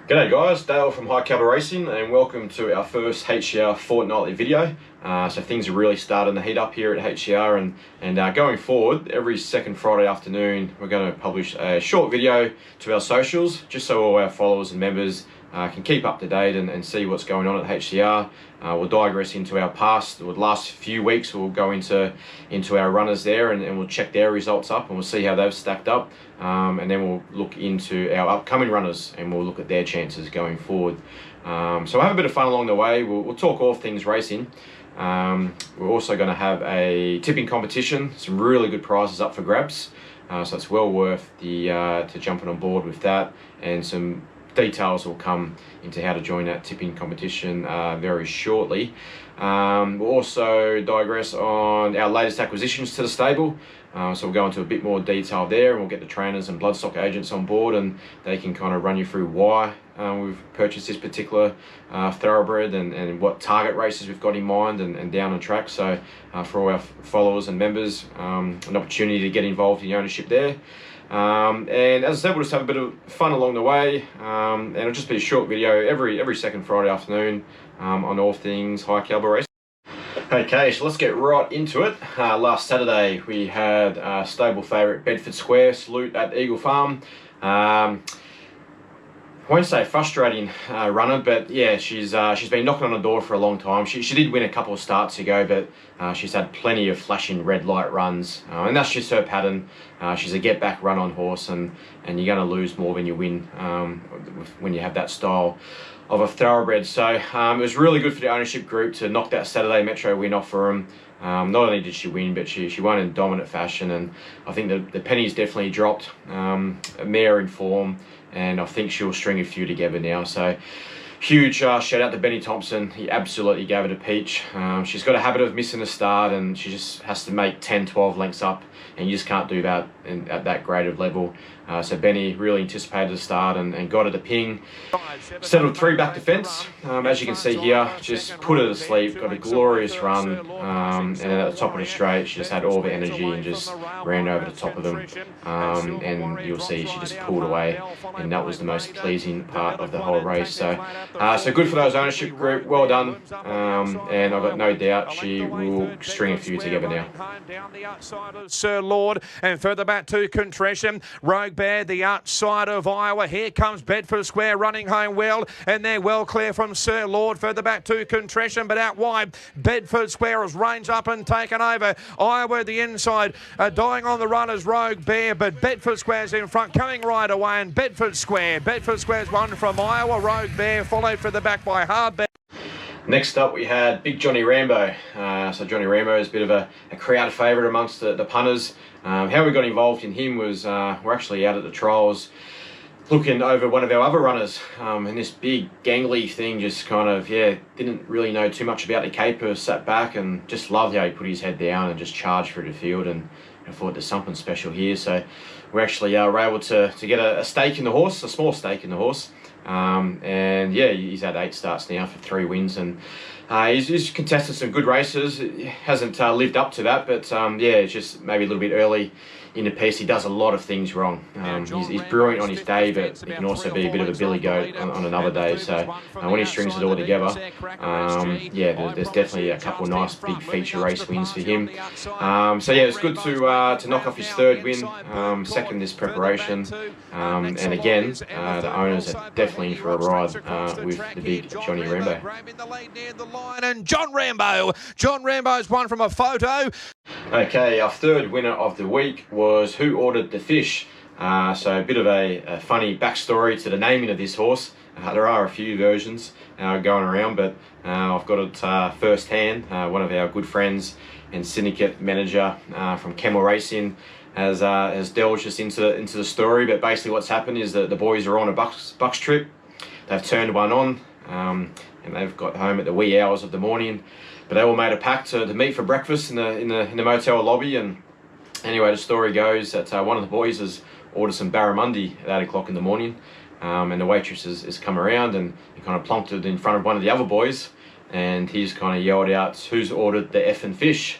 G'day guys, Dale from High Caliber Racing and welcome to our first HCR Fortnightly video. So things are really starting to heat up here at HCR and going forward, every second Friday afternoon we're going to publish a short video to our socials just so all our followers and members can keep up to date and see what's going on at HCR. We'll digress into our past. The last few weeks we'll go into our runners there and we'll check their results up and we'll see how they've stacked up, and then we'll look into our upcoming runners and we'll look at their chances going forward. So we'll have a bit of fun along the way. We'll talk all things racing. We're also going to have a tipping competition, some really good prizes up for grabs, so it's well worth to jumping on board with that, and some details will come into how to join that tipping competition very shortly. We'll also digress on our latest acquisitions to the stable, so we'll go into a bit more detail there and we'll get the trainers and bloodstock agents on board and they can kind of run you through why we've purchased this particular thoroughbred and what target races we've got in mind and down the track. So for all our followers and members, an opportunity to get involved in the ownership there. And as I said, we'll just have a bit of fun along the way, and it'll just be a short video every second Friday afternoon on all things high caliber racing. Okay, so let's get right into it. Last Saturday we had stable favourite Bedford Square salute at Eagle Farm. I won't say frustrating runner, but yeah, she's been knocking on the door for a long time. She did win a couple of starts ago, but she's had plenty of flashing red light runs, and that's just her pattern. She's a get back run on horse, and you're going to lose more than you win when you have that style of a thoroughbred. So it was really good for the ownership group to knock that Saturday Metro win off for them. Not only did she win, but she won in dominant fashion, and I think the pennies definitely dropped. A mare in form, and I think she'll string a few together now. So huge shout out to Benny Thompson. He absolutely gave it a peach. She's got a habit of missing the start and she just has to make 10-12 lengths up, and you just can't do that at that grade of level. So Benny really anticipated the start and got her the ping. Settled 3 back to fence. As you can see here, just put her to sleep, got a glorious run, and then at the top of the straight she just had all the energy and just ran over the top of them, and you'll see she just pulled away, and that was the most pleasing part of the whole race. So good for those ownership group, well done, and I've got no doubt she will string a few together now. Down the outside of Sir Lord and further back to Contrition. Rogue Bear, the outside of Iowa. Here comes Bedford Square running home well, and they're well clear from Sir Lord. Further back to Contrition, but out wide, Bedford Square has ranged up and taken over. Iowa the inside, dying on the run as Rogue Bear, but Bedford Square's in front, coming right away, and Bedford Square's one from Iowa. Rogue Bear followed for the back by Hard Bear. Next up we had Big Johnny Rambo. So Johnny Rambo is a bit of a crowd favourite amongst the punters. How we got involved in him was we're actually out at the trials looking over one of our other runners, and this big gangly thing just kind of, didn't really know too much about the caper, sat back and just loved how he put his head down and just charged through the field, and I thought there's something special here. So we actually were able to get a stake in the horse, a small stake in the horse. And yeah, he's had 8 starts now for 3 wins, and he's contested some good races. It hasn't lived up to that, but yeah, it's just maybe a little bit early in the piece. He does a lot of things wrong. He's brilliant on his day, but he can also be a bit of a billy goat on another day. So when he strings it all together, yeah, there's definitely a couple of nice big feature race wins for him. So yeah, it's good to knock off his 3rd win, second this preparation, and again, the owners are definitely in for a ride with the big Johnny Rambo. And John Rambo's one from a photo. Okay, our 3rd winner of the week was Who Ordered the Fish. So a bit of a funny backstory to the naming of this horse. There are a few versions going around, but I've got it first hand. One of our good friends and syndicate manager from Camel Racing has delved us into the story. But basically what's happened is that the boys are on a bucks trip. They've turned one on, and they've got home at the wee hours of the morning. But they all made a pact to meet for breakfast in the motel lobby. And anyway, the story goes that one of the boys has ordered some barramundi at 8 o'clock in the morning, and the waitress has come around and he kind of plonked it in front of one of the other boys, and he's kind of yelled out, "Who's ordered the effing fish?"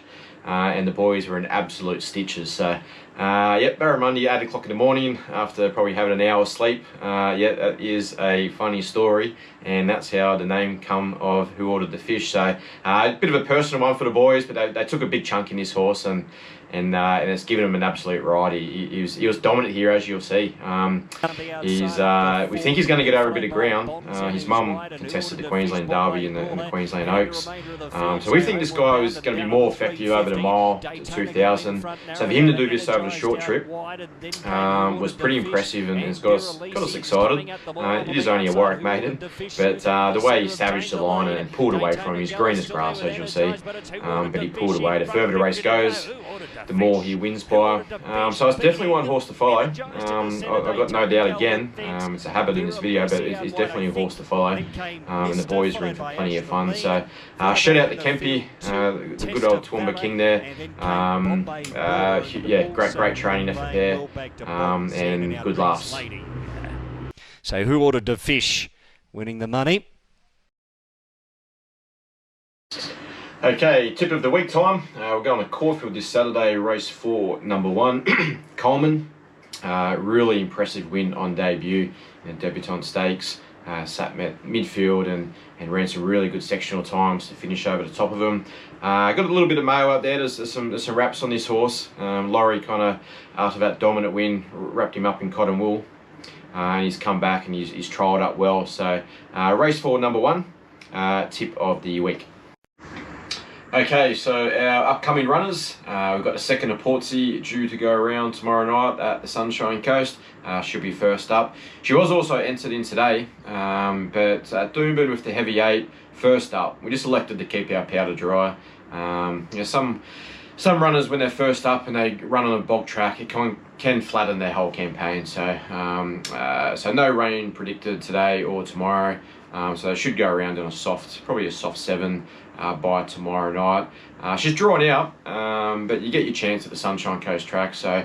and the boys were in absolute stitches. So, yep, Barramundi 8 o'clock in the morning after probably having an hour's sleep. Yeah, that is a funny story, and that's how the name come of Who Ordered the Fish. So, a bit of a personal one for the boys, but they took a big chunk in this horse, and it's given him an absolute ride. He was dominant here, as you'll see. We think he's going to get over a bit of ground. His mum contested the Queensland Derby and the Queensland Oaks. So we think this guy is going to be more effective over the mile to 2,000. So for him to do this over a short trip was pretty impressive, and has got us excited. It is only a Warwick maiden, but the way he savaged the line and pulled away from him, he's green as grass, as you'll see, but he pulled away. The further the race goes, the more he wins by. So it's definitely one horse to follow. I've got no doubt again, it's a habit in this video, but it's definitely a horse to follow, and the boys are in for plenty of fun. So shout out to Kempy, the good old Toowoomba King there. Yeah, great training effort there, and good laughs. So Who Ordered the Fish winning the money? Okay, tip of the week time. We're going to Caulfield this Saturday, race 4, number 1, Coleman. Really impressive win on debut in the Debutant Stakes. Sat midfield and ran some really good sectional times to finish over the top of them. Got a little bit of mayo up there. There's some wraps on this horse. Laurie kind of, after that dominant win, wrapped him up in cotton wool. And he's come back and he's trialled up well. So race 4, number 1, tip of the week. Okay, so our upcoming runners, we've got the second of Portsea due to go around tomorrow night at the Sunshine Coast. She'll be first up. She was also entered in today, but Doomben with the heavy 8, first up. We just elected to keep our powder dry. You know, some runners, when they're first up and they run on a bog track, it can flatten their whole campaign. So, so no rain predicted today or tomorrow. So they should go around in probably a soft 7 by tomorrow night. She's drawn out, but you get your chance at the Sunshine Coast track. So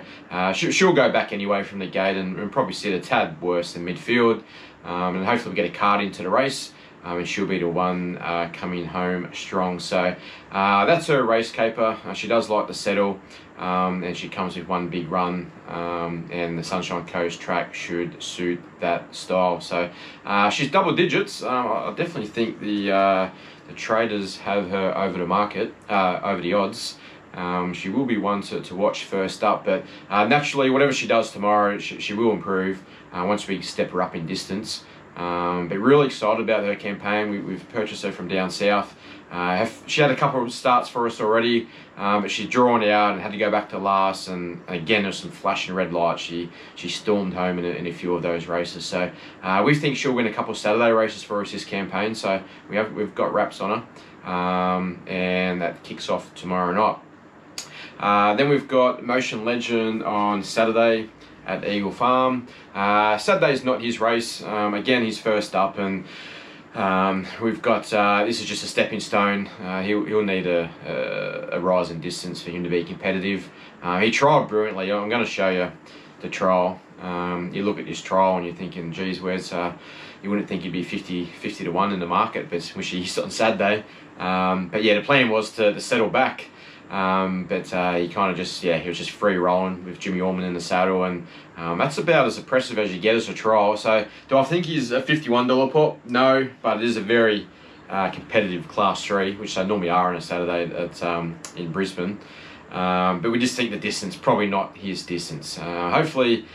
she'll go back anyway from the gate and probably sit a tad worse than midfield. And hopefully we get a card into the race. And she'll be the one coming home strong. So that's her race caper. She does like to settle, and she comes with one big run, and the Sunshine Coast track should suit that style. So she's double digits. I definitely think the traders have her over the market, over the odds. She will be one to watch first up, but naturally, whatever she does tomorrow, she will improve once we step her up in distance. But really excited about her campaign. We've purchased her from down south. She had a couple of starts for us already, but she's drawn out and had to go back to last. And again, there's some flashing red lights. She stormed home in a few of those races. So we think she'll win a couple of Saturday races for us this campaign. So we've got wraps on her, and that kicks off tomorrow night. Then we've got Motion Legend on Saturday at Eagle Farm. Saturday's not his race. Again, he's first up, and we've got this is just a stepping stone. He'll need a rise in distance for him to be competitive. He trialled brilliantly. I'm going to show you the trial. You look at this trial and you're thinking, geez, where's you wouldn't think he'd be 50 to 1 in the market, but which he's on Saturday. But yeah, the plan was to settle back. But he kind of just, he was just free rolling with Jimmy Orman in the saddle, and that's about as impressive as you get as a trial. So do I think he's a $51 pop? No, but it is a very competitive Class 3, which they normally are on a Saturday in Brisbane. But we just think the distance, probably not his distance. Hopefully,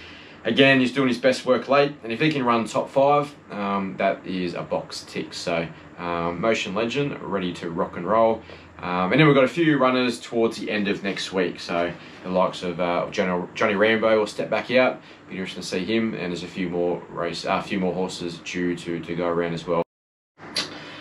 again, he's doing his best work late, and if he can run top 5, that is a box tick. So Motion Legend, ready to rock and roll. And then we've got a few runners towards the end of next week. So the likes of Johnny Rambo will step back out. Be interesting to see him. And there's a few more horses due to go around as well.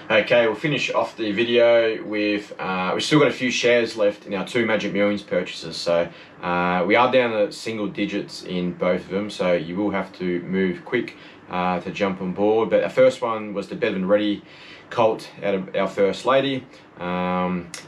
Okay, we'll finish off the video with we've still got a few shares left in our 2 Magic Millions purchases. So we are down to single digits in both of them. So you will have to move quick to jump on board. But our first one was the Bevan Ready colt out of our First Lady.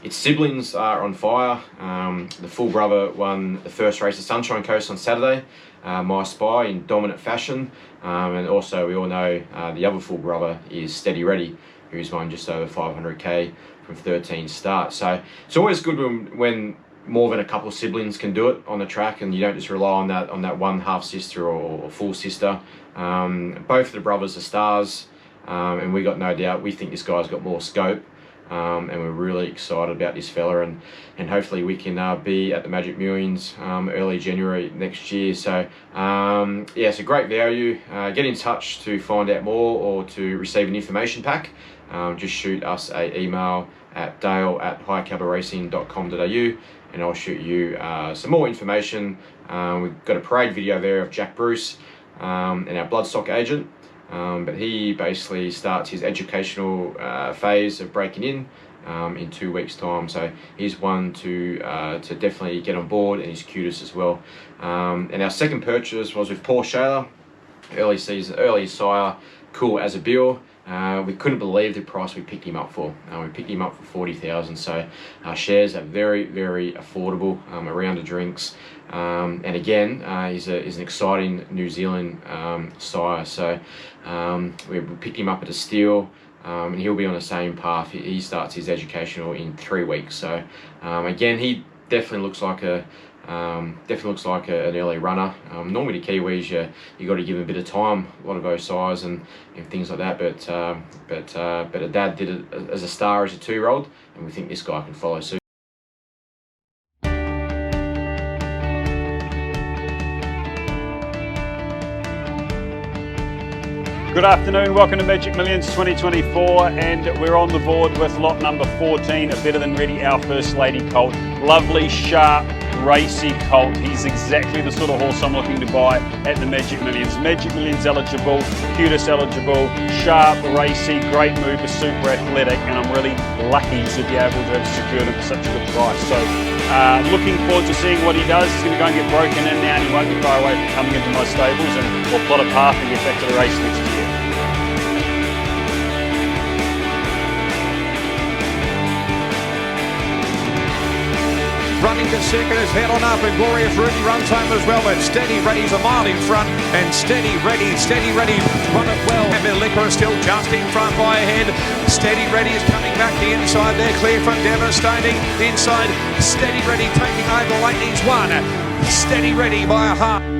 Its siblings are on fire. The full brother won the first race at Sunshine Coast on Saturday, My Spy, in dominant fashion. And also we all know the other full brother is Steady Ready, who's won just over 500k from 13 starts. So it's always good when more than a couple of siblings can do it on the track, and you don't just rely on that one half sister or full sister. Both of the brothers are stars, and we got no doubt. We think this guy's got more scope, and we're really excited about this fella, and hopefully we can be at the Magic Millions early January next year. So yeah, it's a great value. Get in touch to find out more or to receive an information pack. Just shoot us an email at dale@highcabalracing.com.au, and I'll shoot you some more information. We've got a parade video there of Jack Bruce and our bloodstock agent, but he basically starts his educational phase of breaking in 2 weeks' time. So he's one to definitely get on board, and he's cutest as well. And our second purchase was with Paul Shaler, early sire, cool as a bill. We couldn't believe the price we picked him up for. We picked him up for 40,000. So our shares are very, very affordable. A round of drinks, and again, he's an exciting New Zealand sire. So we picked him up at a steal, and he'll be on the same path. He starts his educational in 3 weeks. So again, he definitely looks like an early runner. Normally the Kiwis, you got to give him a bit of time, a lot of those sires and things like that. But a dad did it as a star as a 2-year-old, and we think this guy can follow suit. Good afternoon, welcome to Magic Millions 2024, and we're on the board with lot number 14, a Better Than Ready, our First Lady colt. Lovely, sharp, racy colt. He's exactly the sort of horse I'm looking to buy at the Magic Millions. Magic Millions eligible, cutest eligible, sharp, racy, great mover, super athletic, and I'm really lucky to be able to have secured him for such a good price. So looking forward to seeing what he does. He's going to go and get broken in now, and he won't be far away from coming into my stables, and we'll plot a path and get back to the race next year. Running to second is head on up, and Glorious Ruby runs home as well, but Steady Ready's a mile in front, and Steady Ready run it well. And the Liquor is still just in front by a head. Steady Ready is coming back the inside there, clear from Devastating. Inside, Steady Ready taking over late, he's won. Steady Ready by a half.